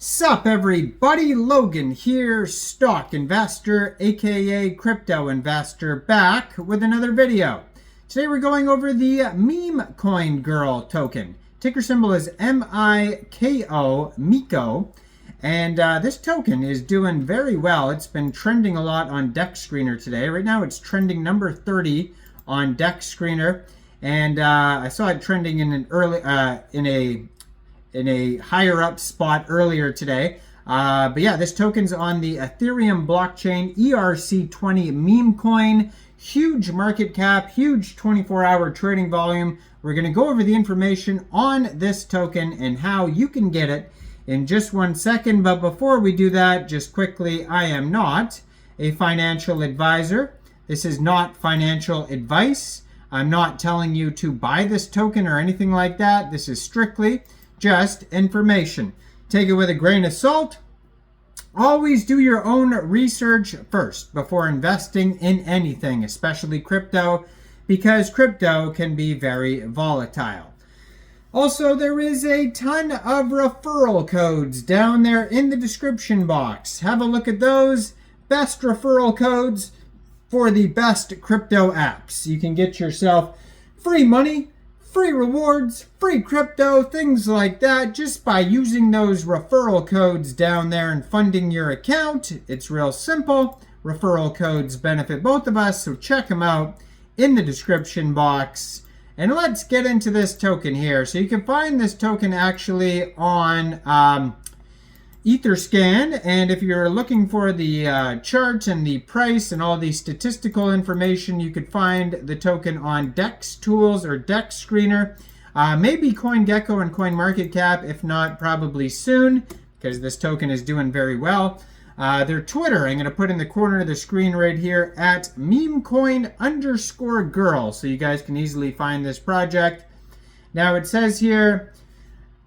Sup everybody, Logan here, stock investor aka crypto investor, back with another video. Today we're going over the MEMECOINGirl token. Ticker symbol is MIKO, MEKO, and this token is doing very well. It's been trending a lot on Dex Screener today. Right now it's trending number 30 on Dex Screener, and I saw it trending in an early in a higher up spot earlier today. But yeah, this token's on the Ethereum blockchain, ERC20 MEMECOIN, huge market cap, huge 24-hour trading volume. We're going to go over the information on this token and how you can get it in just 1 second. But before we do that, just quickly, I am not a financial advisor. This is not financial advice. I'm not telling you to buy this token or anything like that. This is strictly just information. Take it with a grain of salt. Always do your own research first before investing in anything, especially crypto, because crypto can be very volatile. Also, there is a ton of referral codes down there in the description box. Have a look at those. Best referral codes for the best crypto apps. You can get yourself free money, free rewards, free crypto, things like that, just by using those referral codes down there and funding your account. It's real simple. Referral codes benefit both of us, so check them out in the description box. And let's get into this token here. So you can find this token actually on Etherscan, and if you're looking for the chart and the price and all the statistical information, you could find the token on Dex Tools or Dex Screener, maybe CoinGecko and CoinMarketCap, if not probably soon, because this token is doing very well. Their Twitter, I'm going to put in the corner of the screen right here at MEMECOIN_girl, so you guys can easily find this project. Now it says here,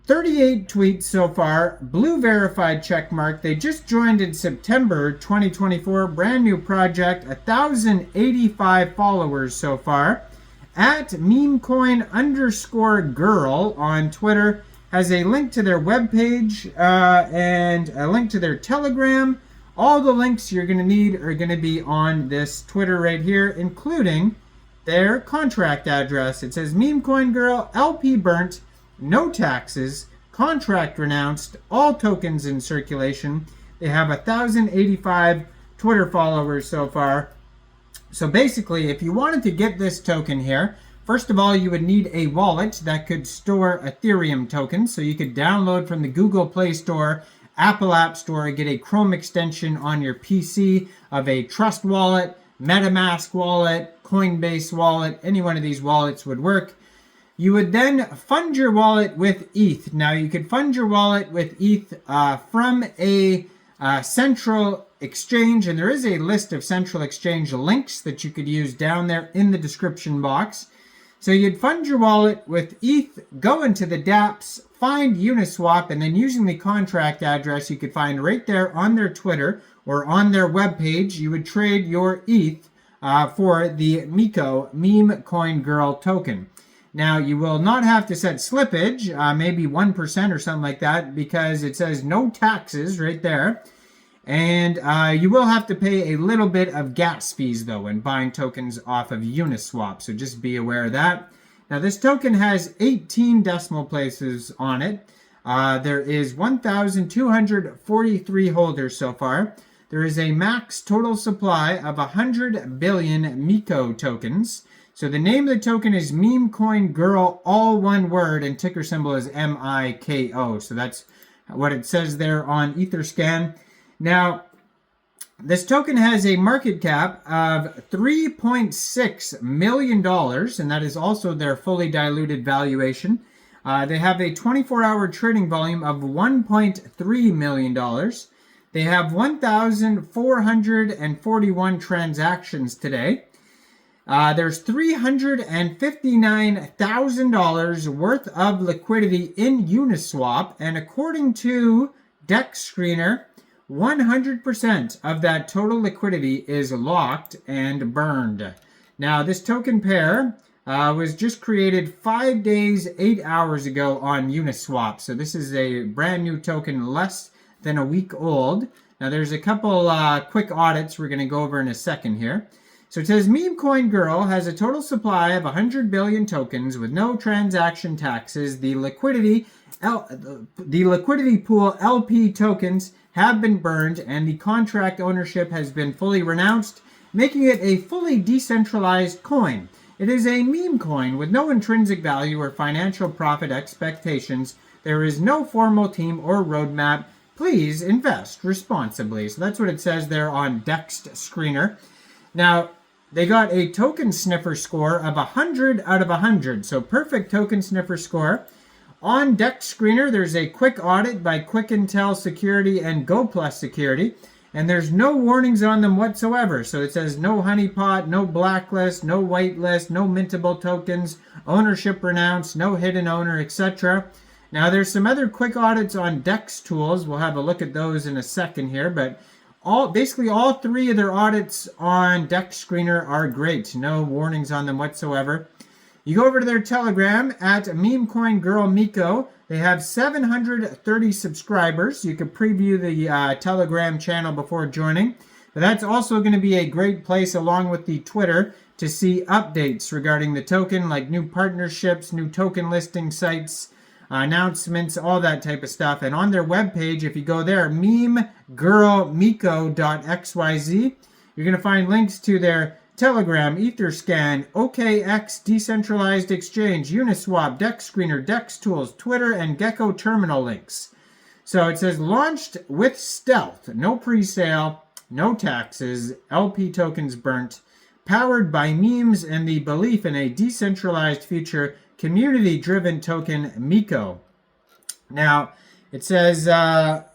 38 tweets so far, blue verified check mark. They just joined in September 2024, brand new project, 1,085 followers so far. At MEMECOIN_girl on Twitter has a link to their webpage and a link to their Telegram. All the links you're going to need are going to be on this Twitter right here, including their contract address. It says MEMECOINGirl, LP burnt, no taxes, contract renounced, all tokens in circulation. They have 1,085 Twitter followers so far. So basically, if you wanted to get this token here, first of all, you would need a wallet that could store Ethereum tokens. So you could download from the Google Play Store, Apple App Store, get a Chrome extension on your PC of a Trust wallet, MetaMask wallet, Coinbase wallet. Any one of these wallets would work. You would then fund your wallet with ETH. Now, you could fund your wallet with ETH from a central exchange, and there is a list of central exchange links that you could use down there in the description box. So you'd fund your wallet with ETH, go into the dApps, find Uniswap, and then using the contract address you could find right there on their Twitter or on their webpage, you would trade your ETH for the MIKO, MEMECOINGirl token. Now, you will not have to set slippage, maybe 1% or something like that, because it says no taxes right there. And you will have to pay a little bit of gas fees, though, when buying tokens off of Uniswap, so just be aware of that. Now, this token has 18 decimal places on it. There is 1,243 holders so far. There is a max total supply of 100 billion MEKO tokens. So the name of the token is MEMECOINGirl, all one word, and ticker symbol is MIKO. So that's what it says there on Etherscan. Now, this token has a market cap of $3.6 million, and that is also their fully diluted valuation. They have a 24-hour trading volume of $1.3 million. They have 1,441 transactions today. There's $359,000 worth of liquidity in Uniswap, and according to Dex Screener, 100% of that total liquidity is locked and burned. Now, this token pair was just created 5 days, 8 hours ago on Uniswap. So this is a brand new token, less than a week old. Now there's a couple quick audits we're going to go over in a second here. So it says MemeCoinGirl has a total supply of 100 billion tokens with no transaction taxes. The liquidity pool LP tokens have been burned and the contract ownership has been fully renounced, making it a fully decentralized coin. It is a meme coin with no intrinsic value or financial profit expectations. There is no formal team or roadmap. Please invest responsibly. So that's what it says there on Dext Screener. Now, they got a token sniffer score of 100 out of 100. So perfect token sniffer score. On Dext Screener, there's a quick audit by Quick Intel Security and GoPlus Security. And there's no warnings on them whatsoever. So it says no honeypot, no blacklist, no whitelist, no mintable tokens, ownership renounced, no hidden owner, etc. Now there's some other quick audits on Dex tools. We'll have a look at those in a second here. But basically all three of their audits on Dex Screener are great. No warnings on them whatsoever. You go over to their Telegram at MemeCoinGirl MIKO. They have 730 subscribers. You can preview the Telegram channel before joining. But that's also going to be a great place, along with the Twitter, to see updates regarding the token, like new partnerships, new token listing sites, announcements, all that type of stuff. And on their webpage, if you go there, memegirlmiko.xyz, you're going to find links to their Telegram, Etherscan, OKX, Decentralized Exchange, Uniswap, Dex Screener, Dex Tools, Twitter, and Gecko Terminal links. So it says launched with stealth, no pre-sale, no taxes, LP tokens burnt, powered by memes and the belief in a decentralized future, community-driven token MIKO. Now, it says a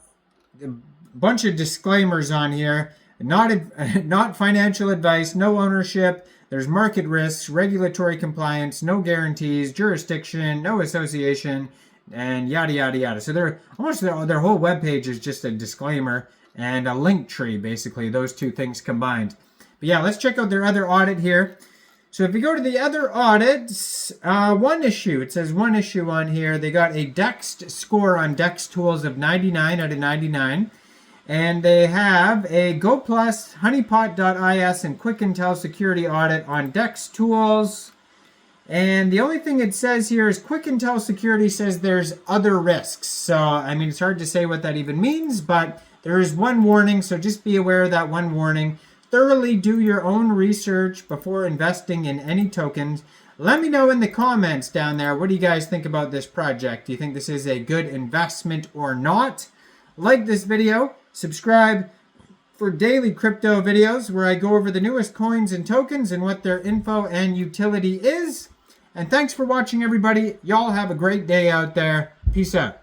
bunch of disclaimers on here. Not financial advice, no ownership, there's market risks, regulatory compliance, no guarantees, jurisdiction, no association, and yada, yada, yada. So their whole webpage is just a disclaimer and a link tree, basically, those two things combined. But yeah, let's check out their other audit here. So if you go to the other audits, one issue, it says one issue on here. They got a Dext score on Dext Tools of 99 out of 99. And they have a GoPlus, honeypot.is, and Quick Intel security audit on Dex Tools. And the only thing it says here is Quick Intel security says there's other risks. So, I mean, it's hard to say what that even means, but there is one warning, so just be aware of that one warning. Thoroughly do your own research before investing in any tokens. Let me know in the comments down there, what do you guys think about this project? Do you think this is a good investment or not? Like this video. Subscribe for daily crypto videos where I go over the newest coins and tokens and what their info and utility is. And thanks for watching, everybody. Y'all have a great day out there. Peace out.